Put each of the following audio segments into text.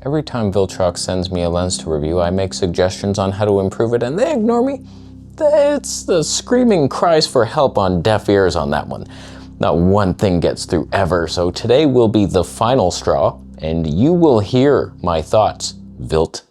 Every time Viltrox sends me a lens to review, I make suggestions on how to improve it and they ignore me. It's the screaming cries for help on deaf ears on that one. Not one thing gets through ever, so today will be the final straw and you will hear my thoughts, Vilt.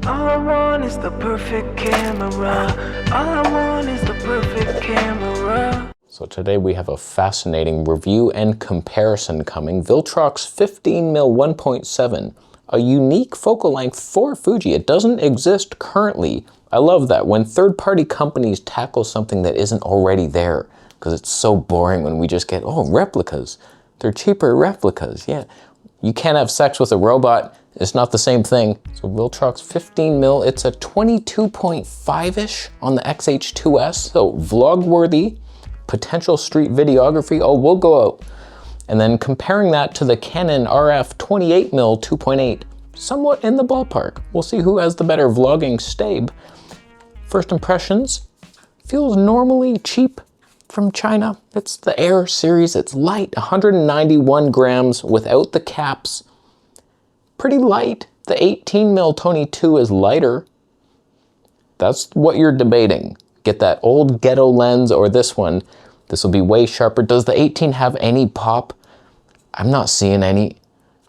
All I want is the perfect camera. All I want is the perfect camera. So today we have a fascinating review and comparison coming. Viltrox 15mm 1.7, a unique focal length for Fuji. It doesn't exist currently. I love that when third-party companies tackle something that isn't already there, because it's so boring when we just get, oh, replicas. They're cheaper replicas, yeah. You can't have sex with a robot. It's not the same thing. So Viltrox 15mm, it's a 22.5-ish on the XH2S, so vlog-worthy, potential street videography, oh, we'll go out. And then comparing that to the Canon RF 28mm 2.8, somewhat in the ballpark. We'll see who has the better vlogging stabe. First impressions, feels normally cheap from China. It's the Air series, it's light, 191 grams without the caps. Pretty light. The 18mm Tony 2 is lighter. That's what you're debating. Get that old ghetto lens or this one. This will be way sharper. Does the 18 have any pop? I'm not seeing any.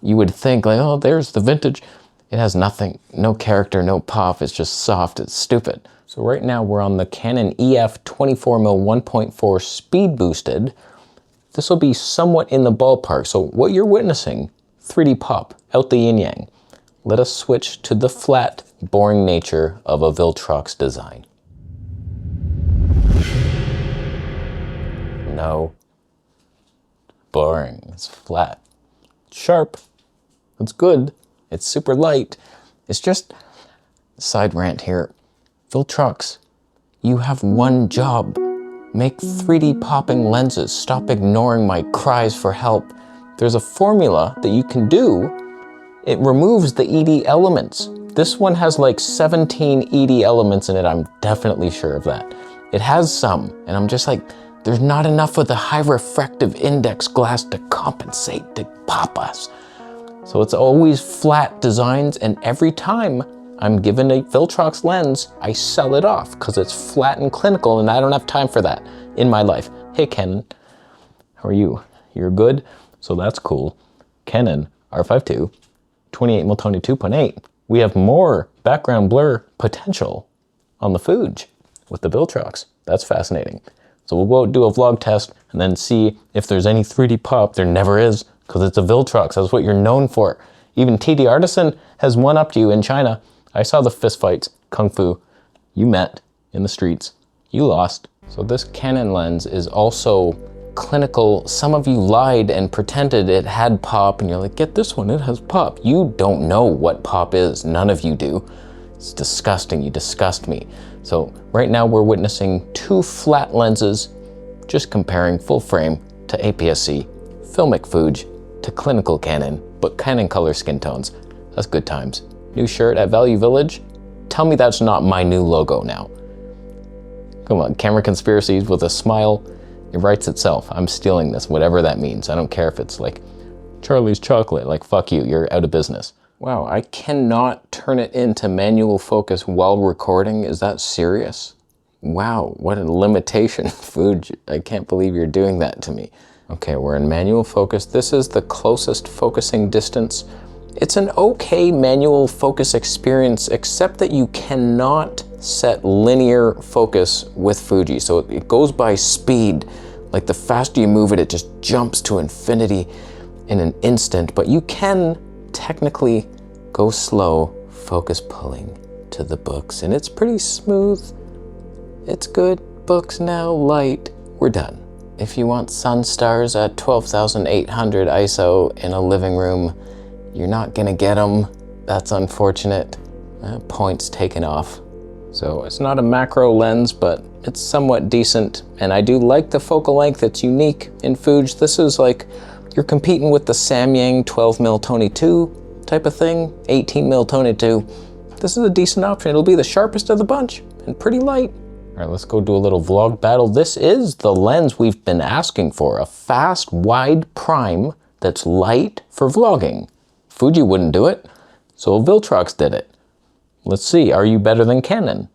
You would think like, oh, there's the vintage. It has nothing, no character, no pop. It's just soft, it's stupid. So right now we're on the Canon EF 24mm 1.4 speed boosted. This will be somewhat in the ballpark. So what you're witnessing, 3D pop, out the yin yang. Let us switch to the flat, boring nature of a Viltrox design. No. Boring. It's flat. It's sharp. It's good. It's super light. It's just, side rant here. Viltrox, you have one job. Make 3D popping lenses. Stop ignoring my cries for help. There's a formula that you can do. It removes the ED elements. This one has like 17 ED elements in it. I'm definitely sure of that. It has some, and I'm just like, there's not enough of the high refractive index glass to compensate, to pop us. So it's always flat designs, and every time I'm given a Viltrox lens, I sell it off because it's flat and clinical, and I don't have time for that in my life. Hey Canon, how are you? You're good? So that's cool. Canon R5 28mm Tony 2.8. We have more background blur potential on the Fuji with the Viltrox. That's fascinating. So we'll go do a vlog test and then see if there's any 3D pop. There never is, because it's a Viltrox. That's what you're known for. Even TD Artisan has one-upped you in China. I saw the fist fights, Kung Fu. You met in the streets. You lost. So this Canon lens is also clinical. Some of you lied and pretended it had pop, and you're like, get this one, it has pop. You don't know what pop is. None of you do. It's disgusting. You disgust me. So right now we're witnessing two flat lenses, just comparing full frame to APS-C, filmic Fuji to clinical Canon, but Canon color skin tones. That's good times. New shirt at Value Village. Tell me that's not my new logo now. Come on, Camera Conspiracies with a smile. It writes itself. I'm stealing this, whatever that means. I don't care if it's like Charlie's Chocolate, like fuck you, you're out of business. Wow, I cannot turn it into manual focus while recording. Is that serious? Wow, what a limitation, Fuji. I can't believe you're doing that to me. Okay, we're in manual focus. This is the closest focusing distance. It's an okay manual focus experience, except that you cannot set linear focus with Fuji. So it goes by speed. Like the faster you move it, it just jumps to infinity in an instant, but you can technically go slow, focus pulling to the books, and it's pretty smooth. It's good. Books now, light. We're done. If you want sun stars at 12,800 ISO in a living room, you're not gonna get them. That's unfortunate. Points taken off. So it's not a macro lens, but it's somewhat decent, and I do like the focal length. It's unique in Fuji. This is like, you're competing with the Samyang 12mm Tony 2 type of thing, 18mm Tony 2. This is a decent option. It'll be the sharpest of the bunch and pretty light. All right, let's go do a little vlog battle. This is the lens we've been asking for, a fast, wide prime that's light for vlogging. Fuji wouldn't do it. So Viltrox did it. Let's see, are you better than Canon?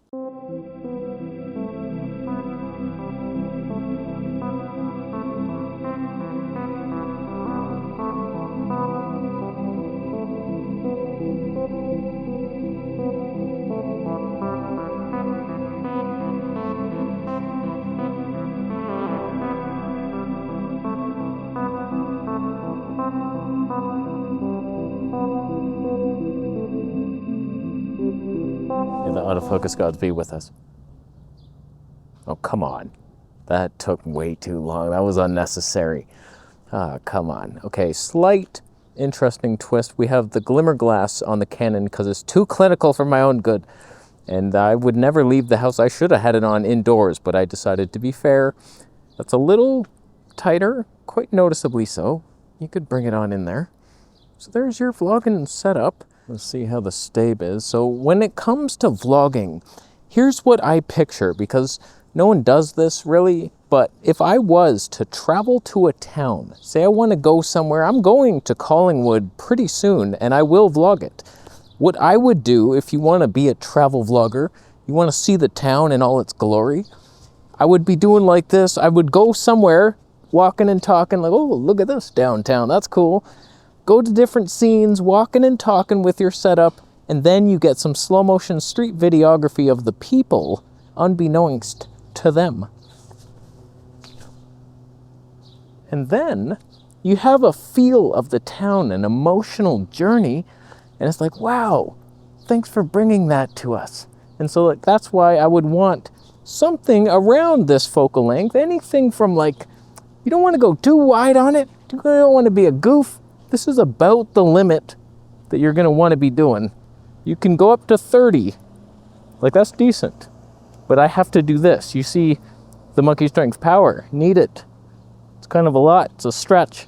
The autofocus gods be with us. Oh, come on. That took way too long. That was unnecessary. Ah, come on. Okay, slight interesting twist. We have the glimmer glass on the Canon because it's too clinical for my own good. And I would never leave the house. I should have had it on indoors, but I decided to be fair. That's a little tighter, quite noticeably so. You could bring it on in there. So there's your vlogging setup. Let's see how the stave is. So when it comes to vlogging, here's what I picture, because no one does this really, but if I was to travel to a town, say I want to go somewhere, I'm going to Collingwood pretty soon and I will vlog it. What I would do if you want to be a travel vlogger, you want to see the town in all its glory, I would be doing like this. I would go somewhere, walking and talking like, oh, look at this downtown, that's cool. Go to different scenes, walking and talking with your setup, and then you get some slow motion street videography of the people, unbeknownst to them. And then you have a feel of the town, an emotional journey, and it's like, wow, thanks for bringing that to us. And so like, that's why I would want something around this focal length, anything from like, you don't want to go too wide on it, you don't want to be a goof. This is about the limit that you're going to want to be doing. You can go up to 30. Like, that's decent. But I have to do this. You see the monkey strength power. Need it. It's kind of a lot. It's a stretch.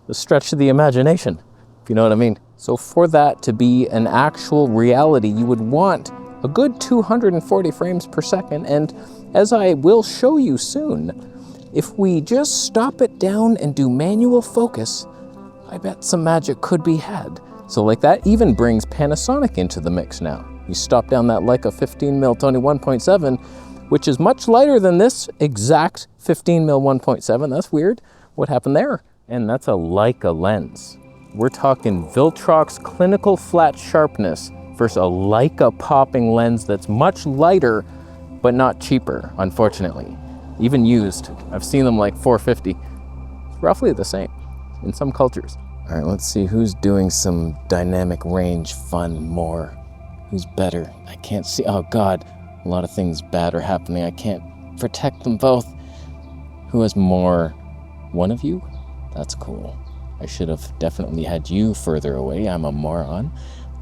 A stretch of the imagination, if you know what I mean. So for that to be an actual reality, you would want a good 240 frames per second. And as I will show you soon, if we just stop it down and do manual focus, I bet some magic could be had. So like that even brings Panasonic into the mix now. You stop down that Leica 15mm Tony 1.7, which is much lighter than this exact 15mm 1.7. That's weird. What happened there? And that's a Leica lens. We're talking Viltrox clinical flat sharpness versus a Leica popping lens that's much lighter, but not cheaper, unfortunately. Even used. I've seen them like $450. Roughly the same in some cultures. All right, let's see who's doing some dynamic range fun more. Who's better? I can't see. Oh God, a lot of things bad are happening. I can't protect them both. Who has more? One of you? That's cool. I should have definitely had you further away. I'm a moron.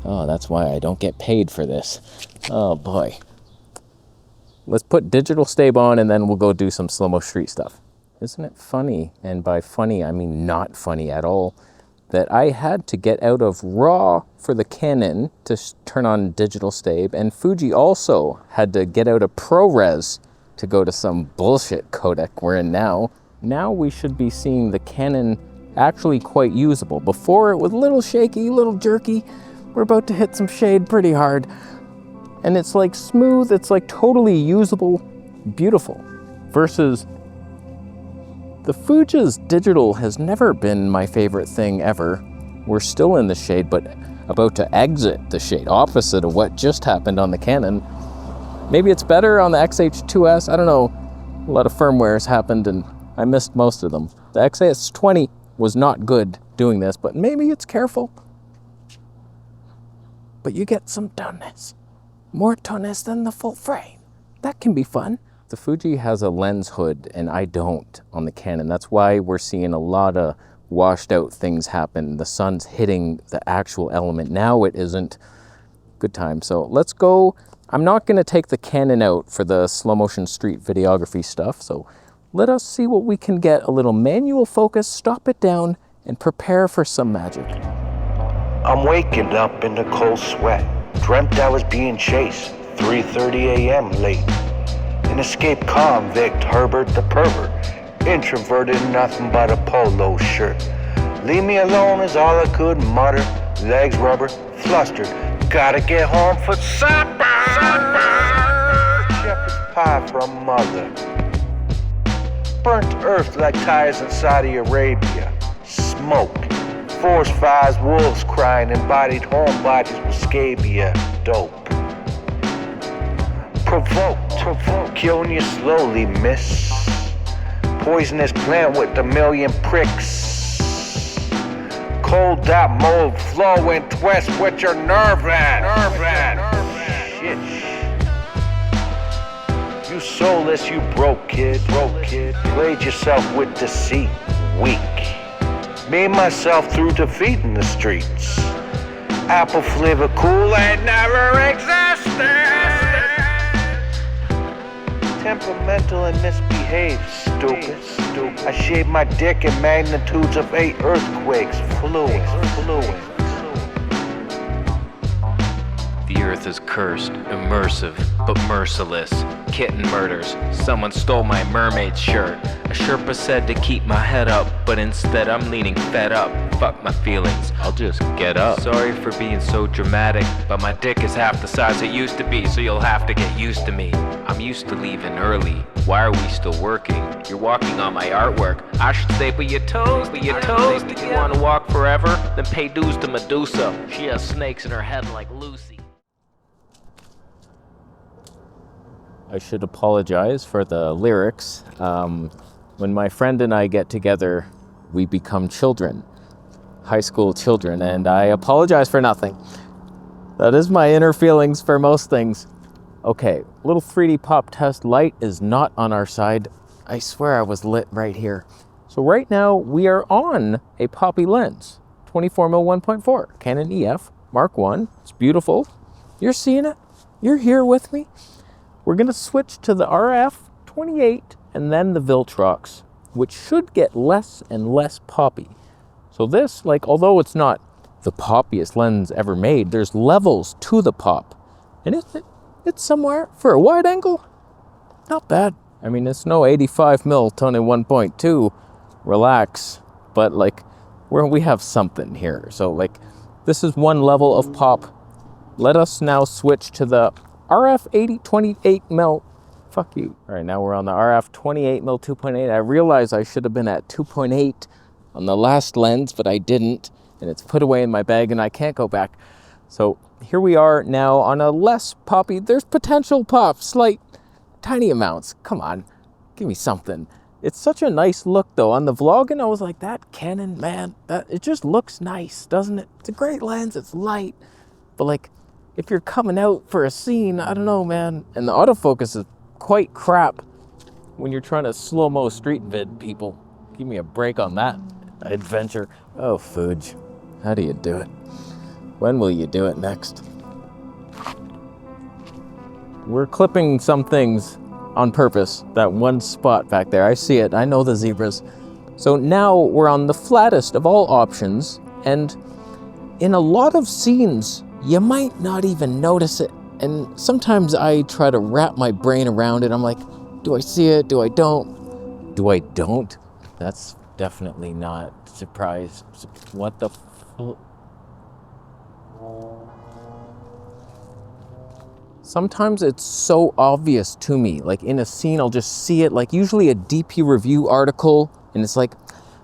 Oh, that's why I don't get paid for this. Oh boy. Let's put digital stave on and then we'll go do some slow-mo street stuff. Isn't it funny, and by funny I mean not funny at all, that I had to get out of RAW for the Canon to turn on digital stave, and Fuji also had to get out of ProRes to go to some bullshit codec we're in now. Now we should be seeing the Canon actually quite usable. Before it was a little shaky, a little jerky. We're about to hit some shade pretty hard. And it's like smooth, it's like totally usable, beautiful. Versus the Fuji's digital has never been my favorite thing ever. We're still in the shade, but about to exit the shade, opposite of what just happened on the Canon. Maybe it's better on the XH2S, I don't know. A lot of firmware has happened and I missed most of them. The XS20 was not good doing this, but maybe it's careful. But you get some toneness. More toneness than the full frame. That can be fun. The Fuji has a lens hood and I don't on the Canon. That's why we're seeing a lot of washed out things happen. The sun's hitting the actual element. Now it isn't. Good time. So let's go. I'm not going to take the Canon out for the slow motion street videography stuff. So let us see what we can get. A little manual focus, stop it down, and prepare for some magic. I'm waking up in the cold sweat. Dreamt I was being chased. 3:30 a.m. late. An escaped convict, Herbert the pervert. Introverted, nothing but a polo shirt. Leave me alone is all I could mutter. legs rubber, flustered. Gotta get home for supper. Shepherd's pie from mother. Burnt earth like tires in Saudi Arabia. Smoke. Forest fires, wolves crying, embodied homebodies with scabia. Dope. Provoke, killing you slowly, miss. Poisonous plant with a million pricks. Cold that mold, flow and twist with your nerve end. Shit. You soulless, you broke kid. Played yourself with deceit, weak. Made myself through defeat in the streets. Apple flavor Kool-Aid never existed. Temperamental and misbehaved, stupid. I shaved my dick in magnitudes of 8 earthquakes, fluid. The earth is cursed, immersive, but merciless. Kitten murders. Someone stole my mermaid shirt. A Sherpa said to keep my head up, but instead I'm leaning fed up. Fuck my feelings, I'll just get up. Sorry for being so dramatic, but my dick is half the size it used to be, so you'll have to get used to me. I'm used to leaving early. Why are we still working? You're walking on my artwork. I should say, but your toes. Do you want to walk forever? Then pay dues to Medusa. She has snakes in her head like Lucy. I should apologize for the lyrics. When my friend and I get together, we become children, high school children, and I apologize for nothing. That is my inner feelings for most things. Okay, little 3D pop test. Light is not on our side. I swear I was lit right here. So right now we are on a poppy lens, 24mm 1.4, Canon EF Mark I. It's beautiful. You're seeing it. You're here with me. We're gonna switch to the RF 28 and then the Viltrox, which should get less and less poppy. So this, like, although it's not the poppiest lens ever made, there's levels to the pop. And it's somewhere, for a wide angle, not bad. I mean, it's no 85mm Tony 1.2, relax, but like, we have something here. So like, this is one level of pop. Let us now switch to the RF 28mm. Fuck you. All right, now we're on the RF 28mm 2.8. I realize I should have been at 2.8 on the last lens, but I didn't, and it's put away in my bag and I can't go back. So here we are now on a less poppy. There's potential pop, slight, tiny amounts. Come on, give me something. It's such a nice look though. On the vlog, and I was like, that Canon, man, it just looks nice, doesn't it? It's a great lens, it's light, but like, if you're coming out for a scene, I don't know, man. And the autofocus is quite crap when you're trying to slow-mo street vid people. Give me a break on that adventure. Oh, Fuji, how do you do it? When will you do it next? We're clipping some things on purpose. That one spot back there, I see it. I know the zebras. So now we're on the flattest of all options, and in a lot of scenes, you might not even notice it. And sometimes I try to wrap my brain around it. I'm like, do I see it? Do I don't? Do I don't? That's definitely not surprise. What the Sometimes it's so obvious to me. Like in a scene, I'll just see it, like usually a DP review article, and it's like,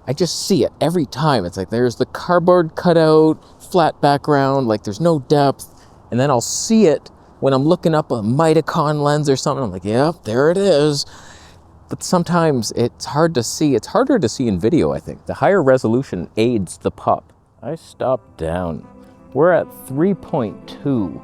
I just see it every time. It's like there's the cardboard cutout, flat background, like there's no depth, and then I'll see it when I'm looking up a Mitacon lens or something. I'm like, yep, there it is. But sometimes it's hard to see. It's harder to see in video, I think. The higher resolution aids the pop. I stopped down. We're at 3.2.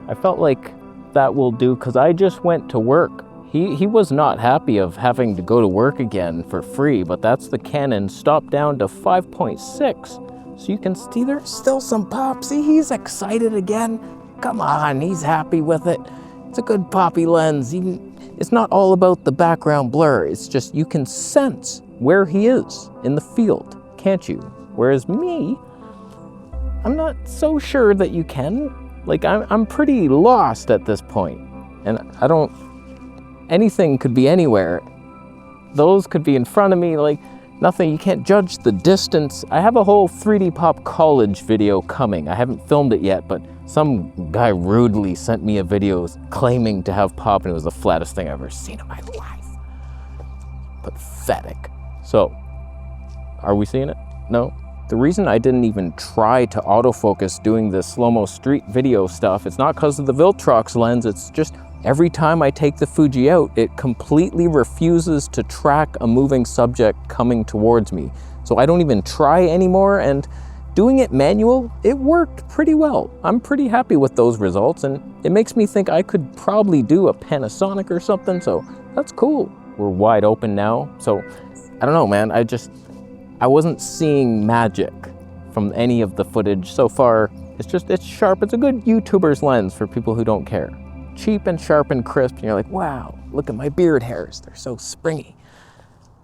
I felt like that will do, because I just went to work. He was not happy of having to go to work again for free, but that's the Canon stopped down to 5.6. So you can see there's still some pop. See, he's excited again. Come on, he's happy with it. It's a good poppy lens. It's not all about the background blur. It's just you can sense where he is in the field, can't you? Whereas me, I'm not so sure that you can. Like, I'm pretty lost at this point. And I don't, anything could be anywhere. Those could be in front of me. Like, nothing, you can't judge the distance. I have a whole 3D Pop college video coming. I haven't filmed it yet, but some guy rudely sent me a video claiming to have pop, and it was the flattest thing I've ever seen in my life. Pathetic. So, are we seeing it? No? The reason I didn't even try to autofocus doing this slow-mo street video stuff, it's not because of the Viltrox lens, it's just every time I take the Fuji out, it completely refuses to track a moving subject coming towards me. So I don't even try anymore, and doing it manual, it worked pretty well. I'm pretty happy with those results, and it makes me think I could probably do a Panasonic or something, so that's cool. We're wide open now, so I don't know, man, I wasn't seeing magic from any of the footage so far. It's sharp. It's a good YouTuber's lens for people who don't care. Cheap and sharp and crisp, and you're like, wow, look at my beard hairs. They're so springy.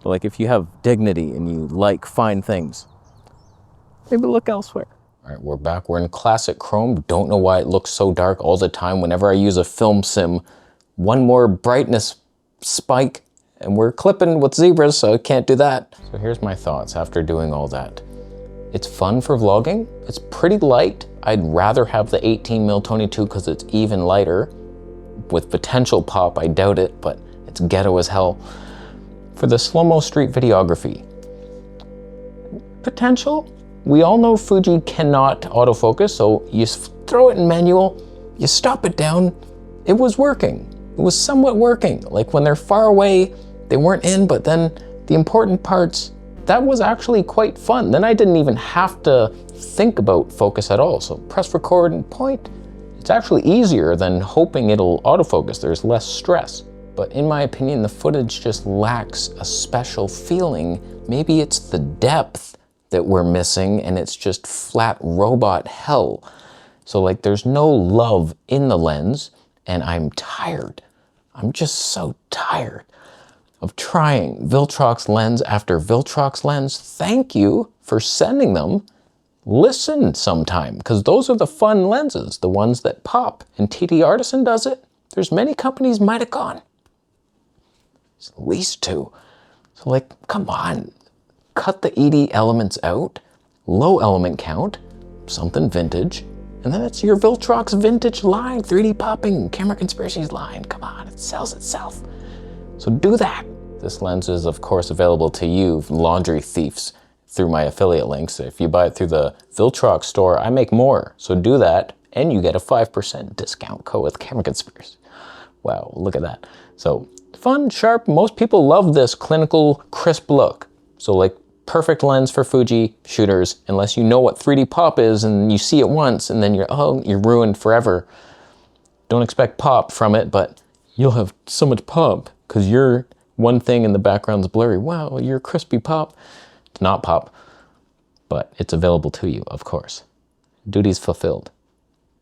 But like if you have dignity and you like fine things, maybe look elsewhere. All right, we're back. We're in classic chrome. Don't know why it looks so dark all the time. Whenever I use a film sim, one more brightness spike, and we're clipping with zebras, so I can't do that. So here's my thoughts after doing all that. It's fun for vlogging. It's pretty light. I'd rather have the 18mm 22 because it's even lighter. With potential pop, I doubt it, but it's ghetto as hell. For the slow-mo street videography, potential. We all know Fuji cannot autofocus, so you throw it in manual, you stop it down, it was working. It was somewhat working. Like when they're far away, they weren't in, but then the important parts, that was actually quite fun. Then I didn't even have to think about focus at all. So press record and point. It's actually easier than hoping it'll autofocus. There's less stress. But in my opinion, the footage just lacks a special feeling. Maybe it's the depth that we're missing and it's just flat robot hell. So like there's no love in the lens and I'm tired. I'm just so tired of trying Viltrox lens after Viltrox lens. Thank you for sending them. Listen sometime, because those are the fun lenses, the ones that pop. And TD Artisan does it. There's many companies might have gone. It's at least 2. So like, come on. Cut the ED elements out, low element count, something vintage, and then it's your Viltrox vintage line, 3D popping, Camera Conspiracies line. Come on, it sells itself. So do that. This lens is of course available to you laundry thieves through my affiliate links. If you buy it through the Viltrox store, I make more. So do that and you get a 5% discount code with Camera Conspiracy. Wow, look at that. So fun, sharp, most people love this clinical, crisp look. So like perfect lens for Fuji shooters, unless you know what 3D pop is and you see it once and then you're ruined forever. Don't expect pop from it, but you'll have so much pop because your one thing in the background's blurry. Wow, you're crispy pop. It's not pop, but it's available to you, of course. Duties fulfilled.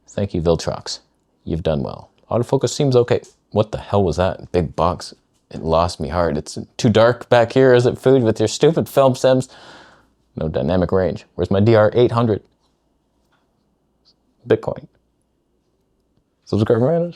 Thank you, Viltrox. You've done well. Autofocus seems okay. What the hell was that? Big box. It lost me hard. It's too dark back here, is it, Fuji, with your stupid film sims? No dynamic range. Where's my DR800? Bitcoin. Subscribe, man.